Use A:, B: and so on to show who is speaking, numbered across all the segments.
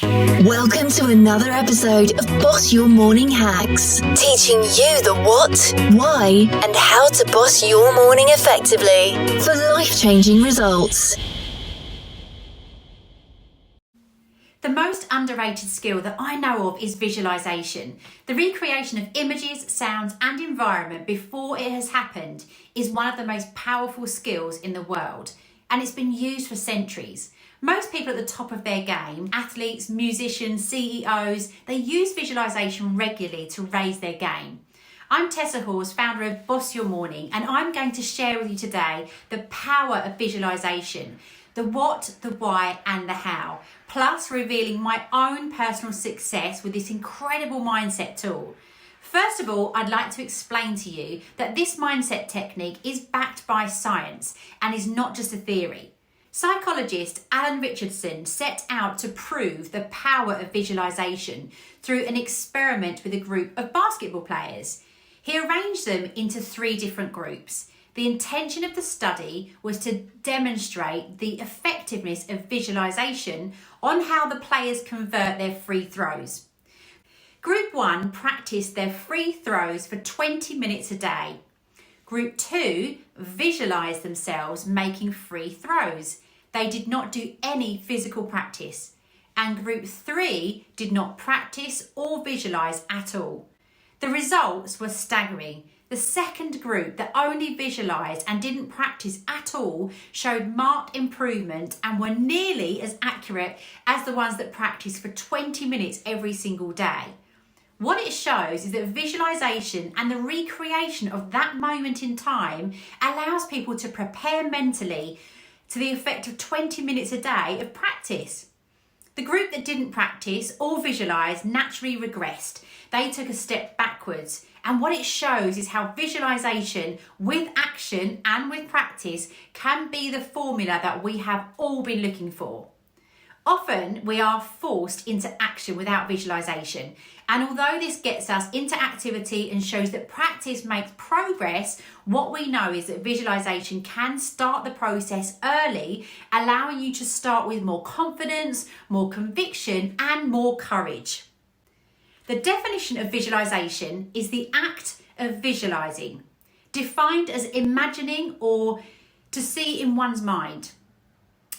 A: Welcome to another episode of Boss Your Morning Hacks, teaching you the what, why, and how to boss your morning effectively for life-changing results.
B: The most underrated skill that I know of is visualization. The recreation of images, sounds, and environment before it has happened is one of the most powerful skills in the world, and it's been used for centuries. Most people at the top of their game, athletes, musicians, CEOs, they use visualization regularly to raise their game. I'm Tessa Hawes, founder of Boss Your Morning, and I'm going to share with you today the power of visualization, the what, the why, and the how, plus revealing my own personal success with this incredible mindset tool. First of all, I'd like to explain to you that this mindset technique is backed by science and is not just a theory. Psychologist Alan Richardson set out to prove the power of visualization through an experiment with a group of basketball players. He arranged them into 3 different groups. The intention of the study was to demonstrate the effectiveness of visualization on how the players convert their free throws. Group 1 practiced their free throws for 20 minutes a day. Group 2 visualized themselves making free throws. They did not do any physical practice. And Group 3 did not practice or visualize at all. The results were staggering. The second group that only visualized and didn't practice at all showed marked improvement and were nearly as accurate as the ones that practiced for 20 minutes every single day. What it shows is that visualization and the recreation of that moment in time allows people to prepare mentally to the effect of 20 minutes a day of practice. The group that didn't practice or visualize naturally regressed. They took a step backwards. And what it shows is how visualization with action and with practice can be the formula that we have all been looking for. Often we are forced into action without visualization. And although this gets us into activity and shows that practice makes progress, what we know is that visualization can start the process early, allowing you to start with more confidence, more conviction, and more courage. The definition of visualization is the act of visualizing, defined as imagining or to see in one's mind.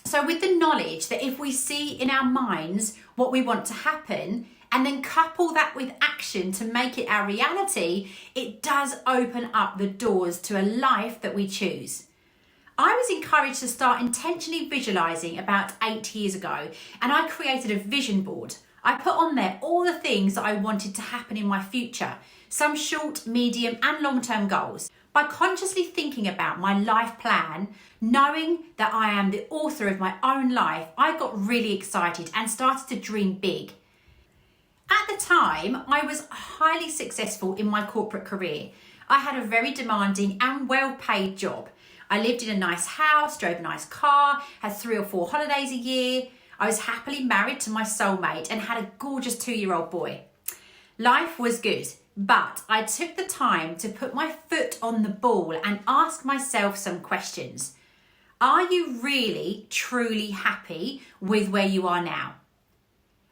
B: So with the knowledge that if we see in our minds what we want to happen and then couple that with action to make it our reality, it does open up the doors to a life that we choose. I was encouraged to start intentionally visualizing about 8 years ago, and I created a vision board. I put on there all the things that I wanted to happen in my future, some short, medium, and long-term goals. By consciously thinking about my life plan, knowing that I am the author of my own life, I got really excited and started to dream big. At the time, I was highly successful in my corporate career. I had a very demanding and well-paid job. I lived in a nice house, drove a nice car, had 3 or 4 holidays a year. I was happily married to my soulmate and had a gorgeous 2-year-old boy. Life was good, but I took the time to put my foot on the ball and ask myself some questions. Are you really, truly happy with where you are now?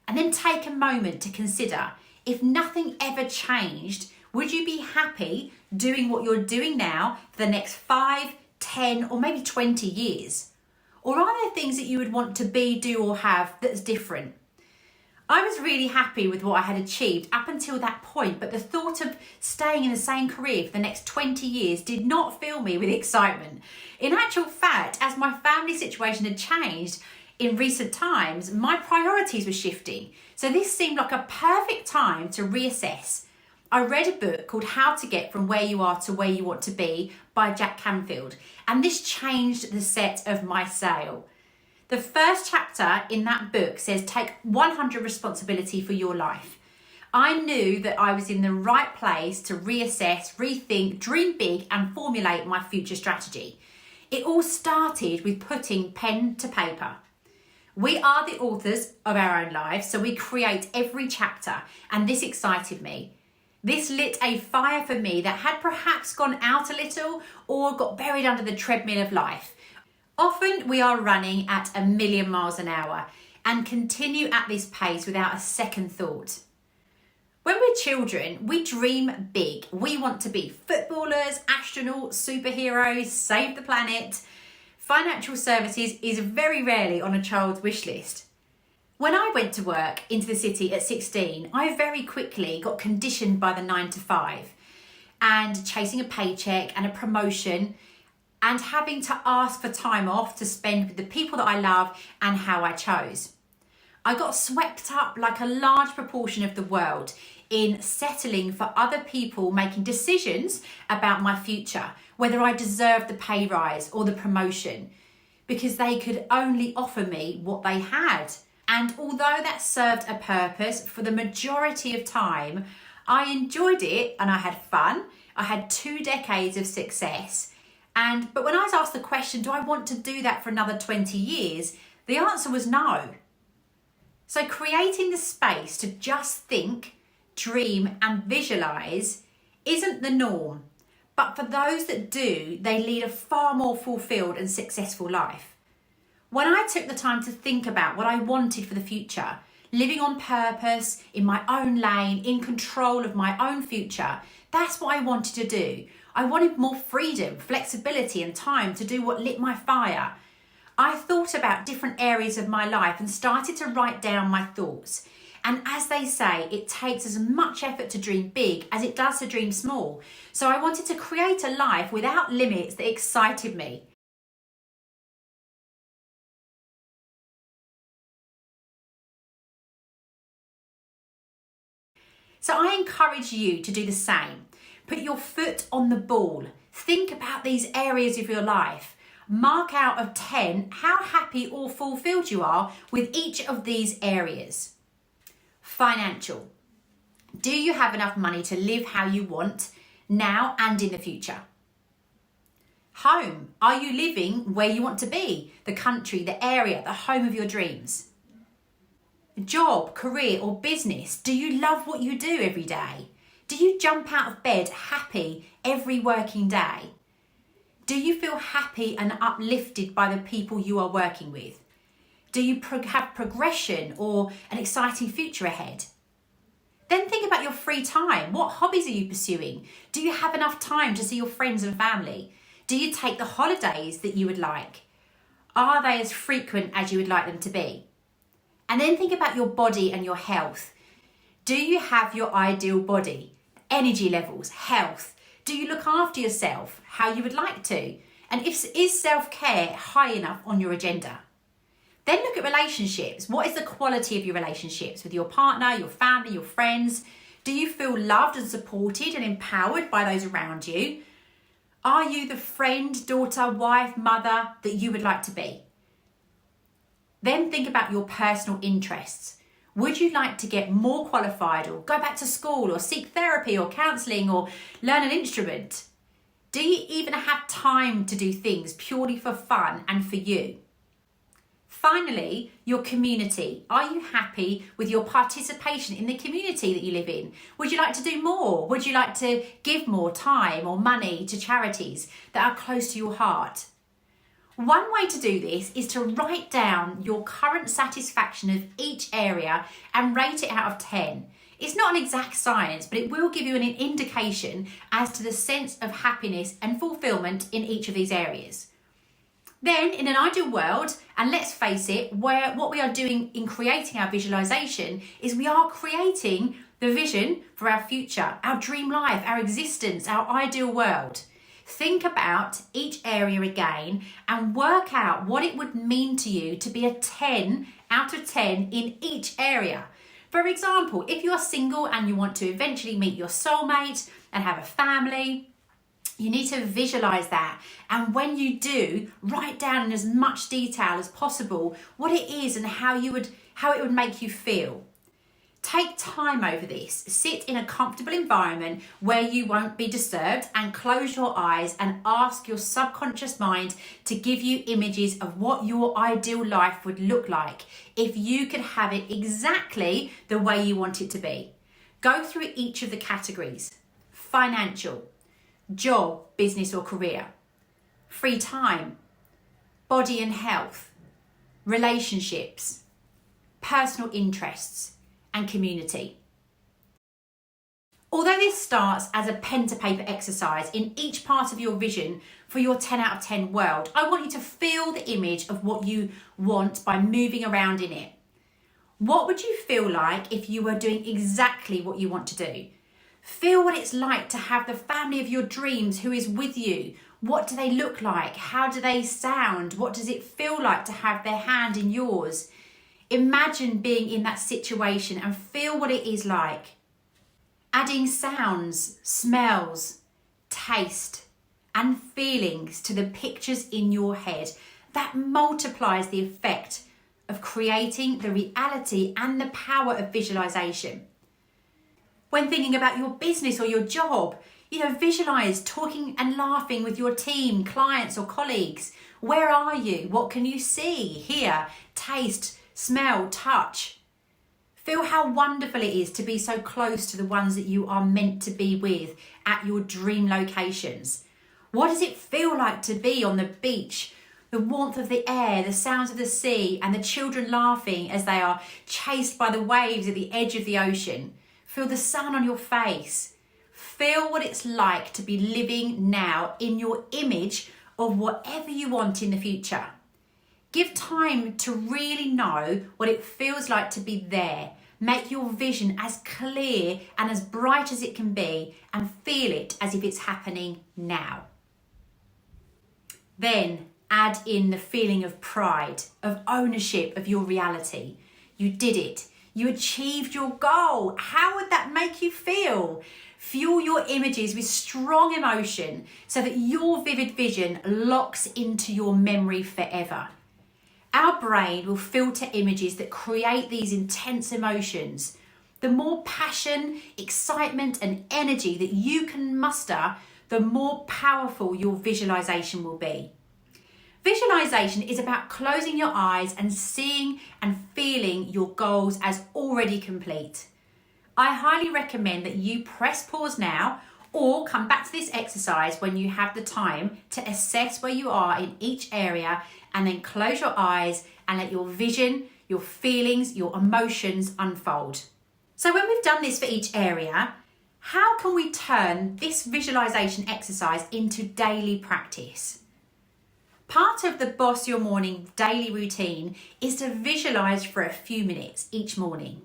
B: And then take a moment to consider, if nothing ever changed, would you be happy doing what you're doing now for the next 5, 10, or maybe 20 years? Or are there things that you would want to be, do, or have that's different? I was really happy with what I had achieved up until that point, but the thought of staying in the same career for the next 20 years did not fill me with excitement. In actual fact, as my family situation had changed in recent times, my priorities were shifting. So this seemed like a perfect time to reassess. I read a book called How to Get From Where You Are to Where You Want to Be by Jack Canfield, and this changed the set of my sail. The first chapter in that book says take 100% responsibility for your life. I knew that I was in the right place to reassess, rethink, dream big, and formulate my future strategy. It all started with putting pen to paper. We are the authors of our own lives, so we create every chapter, and this excited me. This lit a fire for me that had perhaps gone out a little or got buried under the treadmill of life. Often we are running at 1,000,000 miles an hour, and continue at this pace without a second thought. When we're children, we dream big. We want to be footballers, astronauts, superheroes, save the planet. Financial services is very rarely on a child's wish list. When I went to work into the city at 16, I very quickly got conditioned by the 9 to 5 and chasing a paycheck and a promotion and having to ask for time off to spend with the people that I love and how I chose. I got swept up like a large proportion of the world in settling for other people making decisions about my future, whether I deserved the pay rise or the promotion, because they could only offer me what they had. And although that served a purpose for the majority of time, I enjoyed it and I had fun. I had 2 decades of success. But when I was asked the question, do I want to do that for another 20 years? The answer was no. So creating the space to just think, dream and visualize isn't the norm. But for those that do, they lead a far more fulfilled and successful life. When I took the time to think about what I wanted for the future, living on purpose, in my own lane, in control of my own future, that's what I wanted to do. I wanted more freedom, flexibility and time to do what lit my fire. I thought about different areas of my life and started to write down my thoughts. And as they say, it takes as much effort to dream big as it does to dream small. So I wanted to create a life without limits that excited me. So I encourage you to do the same. Put your foot on the ball. Think about these areas of your life. Mark out of 10 how happy or fulfilled you are with each of these areas. Financial. Do you have enough money to live how you want now and in the future? Home. Are you living where you want to be? The country, the area, the home of your dreams. Job, career or business. Do you love what you do every day? Do you jump out of bed happy every working day? Do you feel happy and uplifted by the people you are working with? Do you have progression or an exciting future ahead? Then think about your free time. What hobbies are you pursuing? Do you have enough time to see your friends and family? Do you take the holidays that you would like? Are they as frequent as you would like them to be? And then think about your body and your health. Do you have your ideal body? Energy levels, health. Do you look after yourself how you would like to? And is self-care high enough on your agenda? Then look at relationships. What is the quality of your relationships with your partner, your family, your friends? Do you feel loved and supported and empowered by those around you? Are you the friend, daughter, wife, mother that you would like to be? Then think about your personal interests. Would you like to get more qualified or go back to school or seek therapy or counselling or learn an instrument? Do you even have time to do things purely for fun and for you? Finally, your community. Are you happy with your participation in the community that you live in? Would you like to do more? Would you like to give more time or money to charities that are close to your heart? One way to do this is to write down your current satisfaction of each area and rate it out of 10. It's not an exact science, but it will give you an indication as to the sense of happiness and fulfillment in each of these areas. Then, in an ideal world, and let's face it, what we are doing in creating our visualization is we are creating the vision for our future, our dream life, our existence, our ideal world. Think about each area again and work out what it would mean to you to be a 10 out of 10 in each area. For example, if you are single and you want to eventually meet your soulmate and have a family, you need to visualize that. And when you do, write down in as much detail as possible what it is and how it would make you feel. Take time over this. Sit in a comfortable environment where you won't be disturbed and close your eyes and ask your subconscious mind to give you images of what your ideal life would look like if you could have it exactly the way you want it to be. Go through each of the categories. Financial, job, business or career, free time, body and health, relationships, personal interests, and community. Although this starts as a pen to paper exercise in each part of your vision for your 10 out of 10 world, I want you to feel the image of what you want by moving around in it. What would you feel like if you were doing exactly what you want to do? Feel what it's like to have the family of your dreams who is with you. What do they look like? How do they sound? What does it feel like to have their hand in yours? Imagine being in that situation and feel what it is like. Adding sounds, smells, taste, and feelings to the pictures in your head, that multiplies the effect of creating the reality and the power of visualization. When thinking about your business or your job, visualize talking and laughing with your team, clients, or colleagues. Where are you? What can you see, hear, taste, smell, touch? Feel how wonderful it is to be so close to the ones that you are meant to be with at your dream locations. What does it feel like to be on the beach? The warmth of the air, the sounds of the sea, and the children laughing as they are chased by the waves at the edge of the ocean. Feel the sun on your face. Feel what it's like to be living now in your image of whatever you want in the future. Give time to really know what it feels like to be there. Make your vision as clear and as bright as it can be, and feel it as if it's happening now. Then add in the feeling of pride, of ownership of your reality. You did it. You achieved your goal. How would that make you feel? Fuel your images with strong emotion so that your vivid vision locks into your memory forever. Our brain will filter images that create these intense emotions. The more passion, excitement, and energy that you can muster, the more powerful your visualization will be. Visualization is about closing your eyes and seeing and feeling your goals as already complete. I highly recommend that you press pause now or come back to this exercise when you have the time to assess where you are in each area, and then close your eyes and let your vision, your feelings, your emotions unfold. So when we've done this for each area, how can we turn this visualization exercise into daily practice? Part of the Boss Your Morning daily routine is to visualize for a few minutes each morning,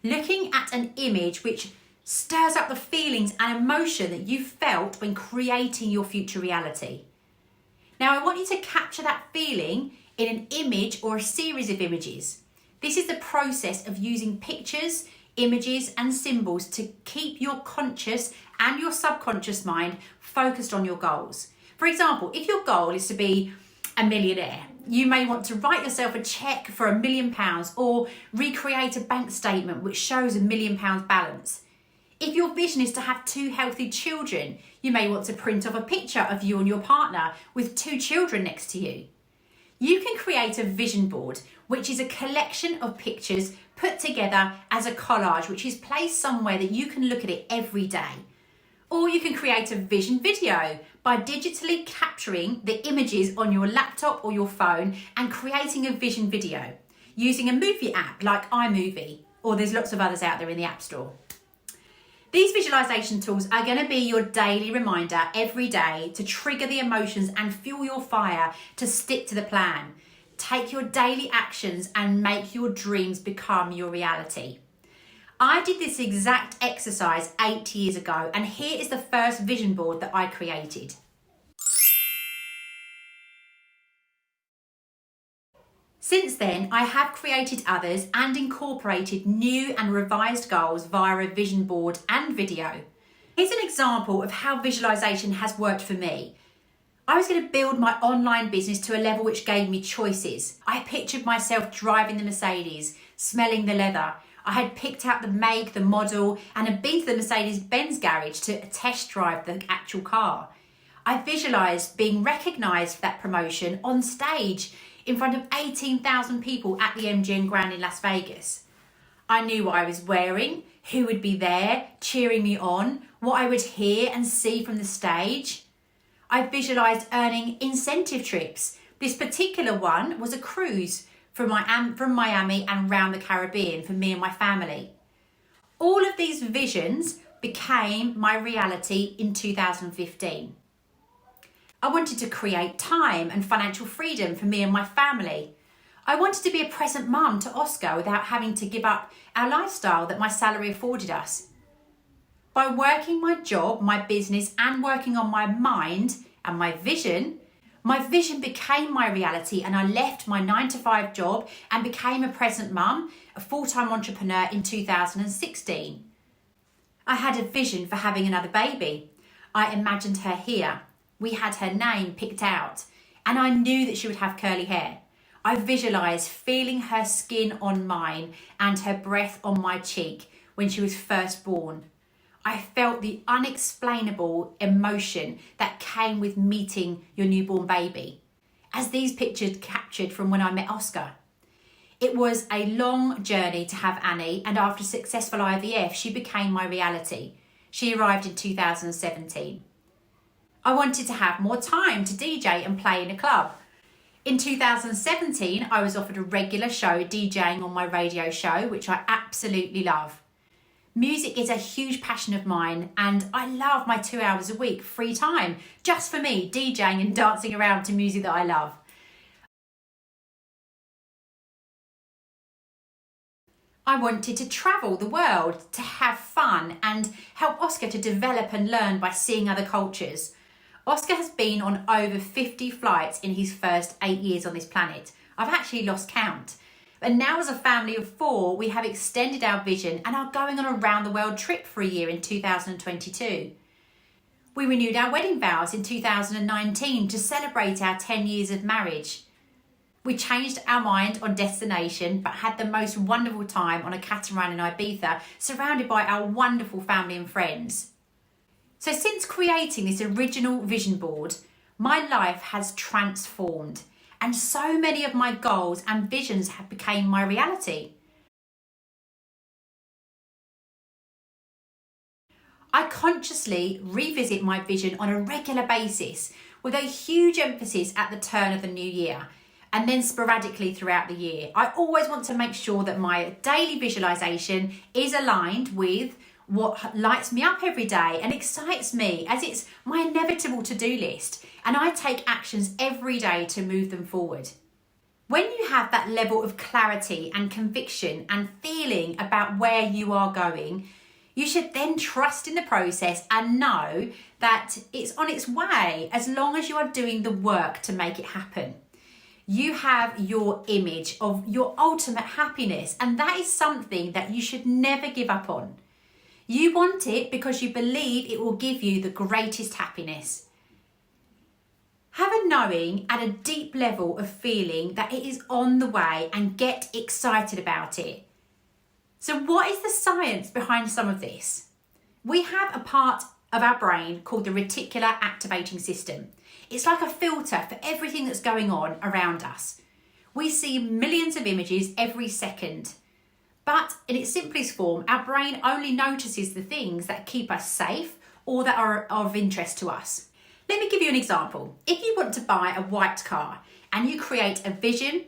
B: looking at an image which stirs up the feelings and emotion that you felt when creating your future reality. Now, I want you to capture that feeling in an image or a series of images. This is the process of using pictures, images, and symbols to keep your conscious and your subconscious mind focused on your goals. For example, if your goal is to be a millionaire, you may want to write yourself a check for £1 million or recreate a bank statement which shows £1 million balance. If your vision is to have 2 healthy children, you may want to print off a picture of you and your partner with 2 children next to you. You can create a vision board, which is a collection of pictures put together as a collage, which is placed somewhere that you can look at it every day. Or you can create a vision video by digitally capturing the images on your laptop or your phone and creating a vision video using a movie app like iMovie, or there's lots of others out there in the App Store. These visualization tools are going to be your daily reminder every day to trigger the emotions and fuel your fire to stick to the plan. Take your daily actions and make your dreams become your reality. I did this exact exercise 8 years ago, and here is the first vision board that I created. Since then, I have created others and incorporated new and revised goals via a vision board and video. Here's an example of how visualization has worked for me. I was going to build my online business to a level which gave me choices. I pictured myself driving the Mercedes, smelling the leather. I had picked out the make, the model, and had been to the Mercedes-Benz garage to test drive the actual car. I visualised being recognised for that promotion on stage in front of 18,000 people at the MGM Grand in Las Vegas. I knew what I was wearing, who would be there cheering me on, what I would hear and see from the stage. I visualised earning incentive trips. This particular one was a cruise from Miami and around the Caribbean for me and my family. All of these visions became my reality in 2015. I wanted to create time and financial freedom for me and my family. I wanted to be a present mum to Oscar without having to give up our lifestyle that my salary afforded us. By working my job, my business, and working on my mind and my vision became my reality, and I left my 9-to-5 job and became a present mum, a full-time entrepreneur in 2016. I had a vision for having another baby. I imagined her here. We had her name picked out, and I knew that she would have curly hair. I visualised feeling her skin on mine and her breath on my cheek when she was first born. I felt the unexplainable emotion that came with meeting your newborn baby, as these pictures captured from when I met Oscar. It was a long journey to have Annie, and after successful IVF, she became my reality. She arrived in 2017. I wanted to have more time to DJ and play in a club. In 2017, I was offered a regular show DJing on my radio show, which I absolutely love. Music is a huge passion of mine, and I love my 2 hours a week free time just for me, DJing and dancing around to music that I love. I wanted to travel the world, to have fun and help Oscar to develop and learn by seeing other cultures. Oscar has been on over 50 flights in his first 8 years on this planet. I've actually lost count. And now as a family of 4, we have extended our vision and are going on a round the world trip for a year in 2022. We renewed our wedding vows in 2019 to celebrate our 10 years of marriage. We changed our mind on destination, but had the most wonderful time on a catamaran in Ibiza, surrounded by our wonderful family and friends. So since creating this original vision board, my life has transformed, and so many of my goals and visions have become my reality. I consciously revisit my vision on a regular basis, with a huge emphasis at the turn of the new year, and then sporadically throughout the year. I always want to make sure that my daily visualization is aligned with what lights me up every day and excites me, as it's my inevitable to-do list, and I take actions every day to move them forward. When you have that level of clarity and conviction and feeling about where you are going, you should then trust in the process and know that it's on its way, as long as you are doing the work to make it happen. You have your image of your ultimate happiness, and that is something that you should never give up on. You want it because you believe it will give you the greatest happiness. Have a knowing at a deep level of feeling that it is on the way, and get excited about it. So what is the science behind some of this? We have a part of our brain called the reticular activating system. It's like a filter for everything that's going on around us. We see millions of images every second. But in its simplest form, our brain only notices the things that keep us safe or that are of interest to us. Let me give you an example. If you want to buy a white car and you create a vision,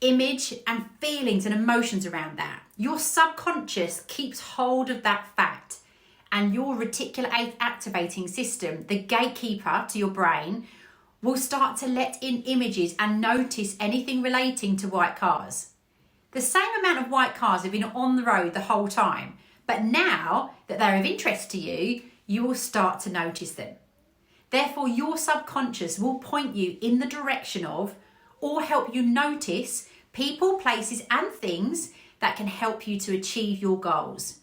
B: image and feelings and emotions around that, your subconscious keeps hold of that fact, and your reticular activating system, the gatekeeper to your brain, will start to let in images and notice anything relating to white cars. The same amount of white cars have been on the road the whole time, but now that they're of interest to you, you will start to notice them. Therefore, your subconscious will point you in the direction of, or help you notice, people, places, and things that can help you to achieve your goals.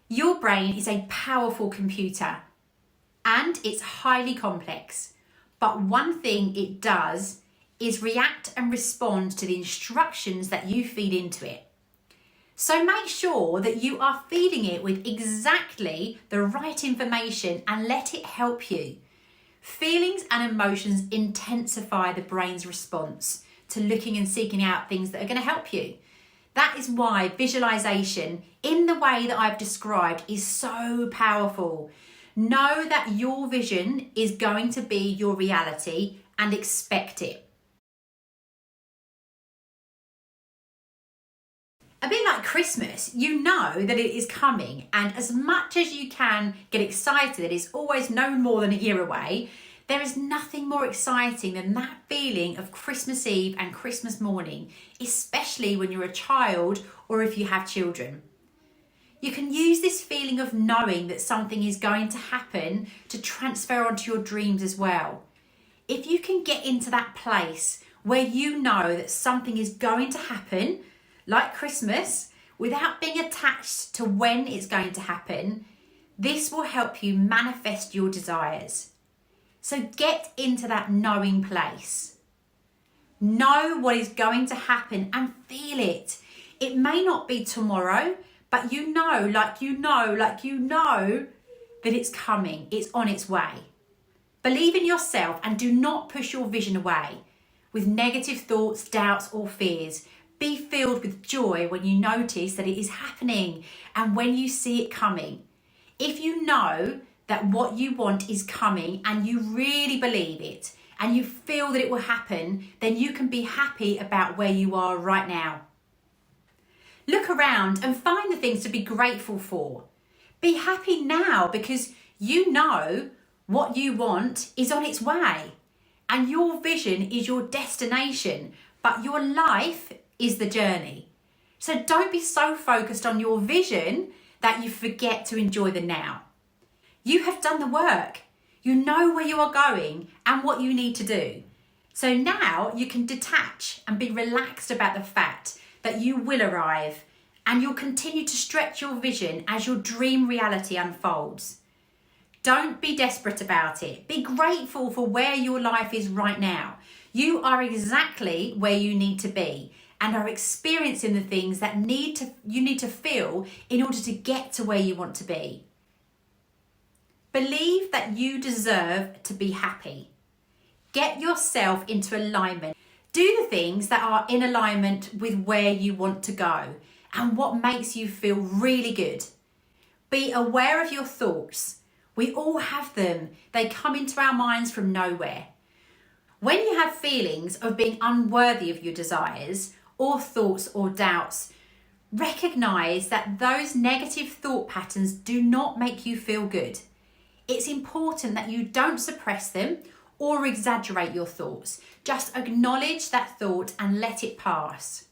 B: Your brain is a powerful computer, and it's highly complex, but one thing it does is react and respond to the instructions that you feed into it. So make sure that you are feeding it with exactly the right information and let it help you. Feelings and emotions intensify the brain's response to looking and seeking out things that are going to help you. That is why visualization, in the way that I've described, is so powerful. Know that your vision is going to be your reality and expect it. A bit like Christmas, you know that it is coming, and as much as you can get excited that it's always no more than a year away, there is nothing more exciting than that feeling of Christmas Eve and Christmas morning, especially when you're a child or if you have children. You can use this feeling of knowing that something is going to happen to transfer onto your dreams as well. If you can get into that place where you know that something is going to happen, like Christmas, without being attached to when it's going to happen, this will help you manifest your desires. So get into that knowing place. Know what is going to happen and feel it. It may not be tomorrow, but you know that it's coming, it's on its way. Believe in yourself and do not push your vision away with negative thoughts, doubts, or fears. Be filled with joy when you notice that it is happening and when you see it coming. If you know that what you want is coming and you really believe it and you feel that it will happen, then you can be happy about where you are right now. Look around and find the things to be grateful for. Be happy now because you know what you want is on its way and your vision is your destination, but your life is the journey. So don't be so focused on your vision that you forget to enjoy the now. You have done the work. You know where you are going and what you need to do. So now you can detach and be relaxed about the fact that you will arrive and you'll continue to stretch your vision as your dream reality unfolds. Don't be desperate about it. Be grateful for where your life is right now. You are exactly where you need to be and are experiencing the things that you need to feel in order to get to where you want to be. Believe that you deserve to be happy. Get yourself into alignment. Do the things that are in alignment with where you want to go and what makes you feel really good. Be aware of your thoughts. We all have them. They come into our minds from nowhere. When you have feelings of being unworthy of your desires or thoughts or doubts, recognize that those negative thought patterns do not make you feel good. It's important that you don't suppress them or exaggerate your thoughts. Just acknowledge that thought and let it pass.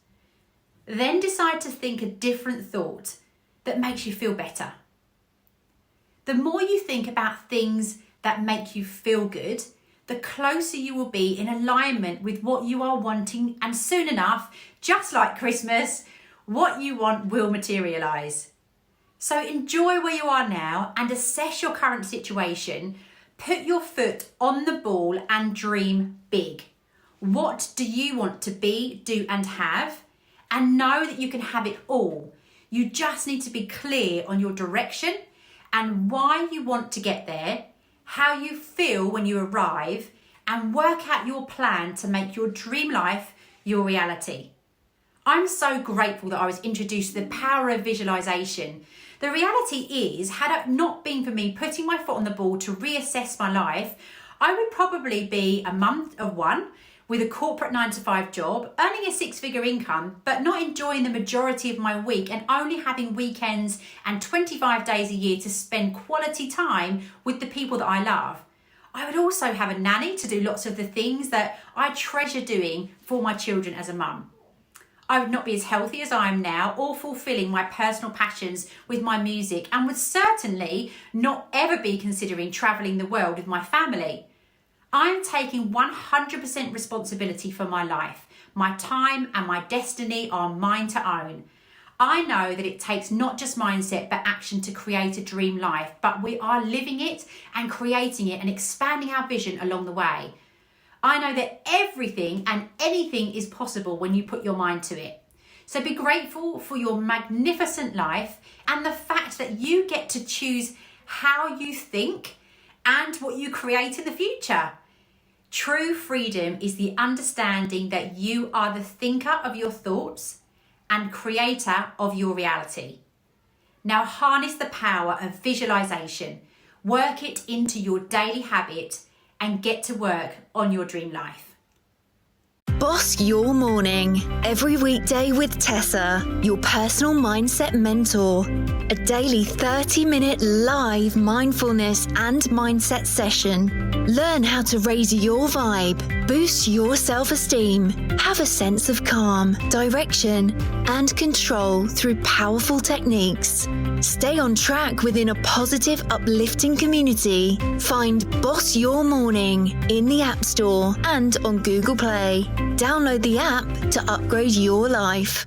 B: Then decide to think a different thought that makes you feel better. The more you think about things that make you feel good, the closer you will be in alignment with what you are wanting, and soon enough, just like Christmas, what you want will materialise. So enjoy where you are now and assess your current situation. Put your foot on the ball and dream big. What do you want to be, do and have? And know that you can have it all. You just need to be clear on your direction and why you want to get there, how you feel when you arrive, and work out your plan to make your dream life your reality. I'm so grateful that I was introduced to the power of visualization. The reality is, had it not been for me putting my foot on the ball to reassess my life, I would probably be a mum of one with a corporate 9-to-5 job, earning a 6-figure income, but not enjoying the majority of my week and only having weekends and 25 days a year to spend quality time with the people that I love. I would also have a nanny to do lots of the things that I treasure doing for my children as a mum. I would not be as healthy as I am now or fulfilling my personal passions with my music, and would certainly not ever be considering travelling the world with my family. I am taking 100% responsibility for my life. My time and my destiny are mine to own. I know that it takes not just mindset but action to create a dream life, but we are living it and creating it and expanding our vision along the way. I know that everything and anything is possible when you put your mind to it. So be grateful for your magnificent life and the fact that you get to choose how you think and what you create in the future. True freedom is the understanding that you are the thinker of your thoughts and creator of your reality. Now harness the power of visualization, work it into your daily habit, and get to work on your dream life.
A: Boss Your Morning, every weekday with Tessa, your personal mindset mentor. A daily 30-minute live mindfulness and mindset session. Learn how to raise your vibe, boost your self-esteem, have a sense of calm, direction, and control through powerful techniques. Stay on track within a positive, uplifting community. Find Boss Your Morning in the App Store and on Google Play. Download the app to upgrade your life.